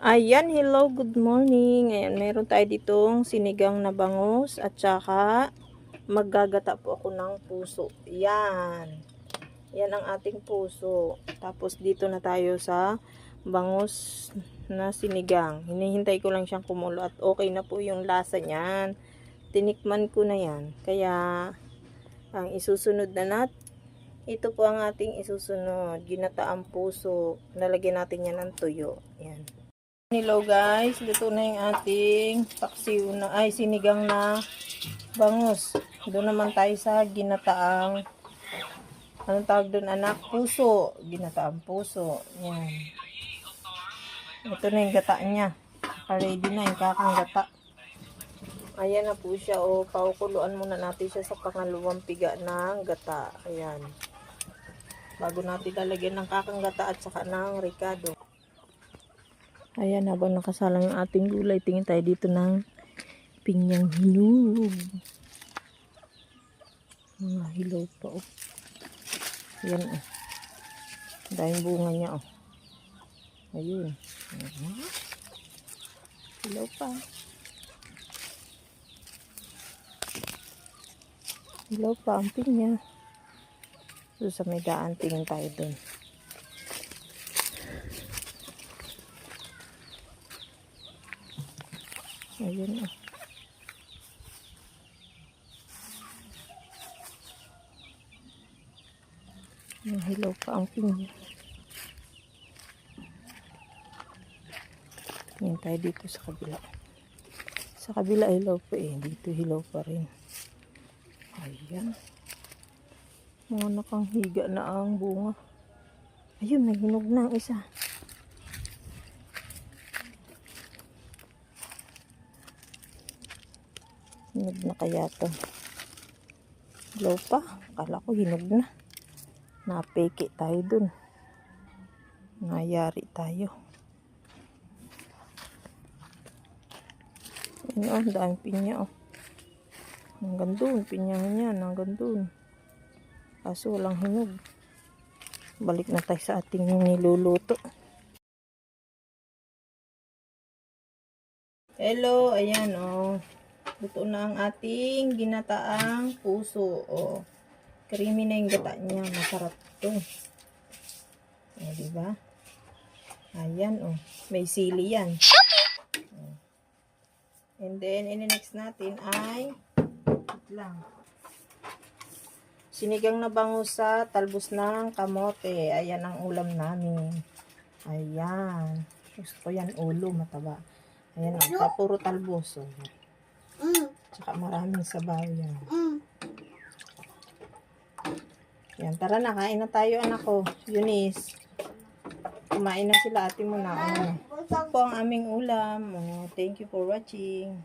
Ayan, hello, good morning. Ayan, meron tayo ditong sinigang na bangus at saka maggagata po ako ng puso. Yan. Yan ang ating puso. Tapos dito na tayo sa bangus na sinigang. Hinihintay ko lang siyang kumulo at okay na po yung lasa niyan. Tinikman ko na yan. Kaya ang isusunod na ito po ang ating isusunod. Ginataang puso. Nalagyan natin yan ng tuyo. Yan. Hello guys, luto na yung ating paksiw na, sinigang na bangus. Doon naman tayo sa ginataang, anong tawag doon anak? Puso. Ginataang puso. Yan. Ito na yung gata niya. Ready na yung kakang gata. Ayan na po siya. O, paukuluan muna natin siya sa pangalawang piga ng gata. Ayan. Bago natin lalagyan ng kakang gata at saka ng ricado. Ayan, habang nakasalang yung ating gulay, tingin tayo dito ng pinyang hinog. Mga hilaw pa, oh. Ayan, oh. Dahil bunga niya, oh. Ayun. Hilaw pa. Hilaw pa ang pinya. So, sa may daan, tingin tayo dun. Ayun, oh. Hilaw pa ang pinya. Yan tayo dito sa kabila. Sa kabila hilaw pa eh. Dito hilaw pa rin. Ayan. Mga nakanghiga na ang bunga. Ayun, may hinog na ang isa. Hinog na kaya to. Hilaw pa. Akala ko hinog na. Napeke tayo dun. Nayari tayo. Ayun, oh, daan pinya, oh. Hanggang dun, pinyang yan. Hanggang dun. Kaso walang hinog. Balik na tayo sa ating niluluto. Hello, ayan, oh. Luto na ang ating ginataang puso, oh. Creamy na yung gata niya. Masarap to. Oh, diba? Ayan, oh. May sili yan. Oh. And then, in-next natin ay lang. Sinigang na bangus sa talbos ng kamote. Ayan ang ulam namin. Ayan. Gusto ko yan, ulo, mataba. Ayan, oh. Puro talbos, oh. Tsaka maraming sabaw yan. Yan, tara na, kain na tayo anak ko. Eunice. Kumain na sila, ate mo na. Ito po ang aming ulam. Oh, thank you for watching.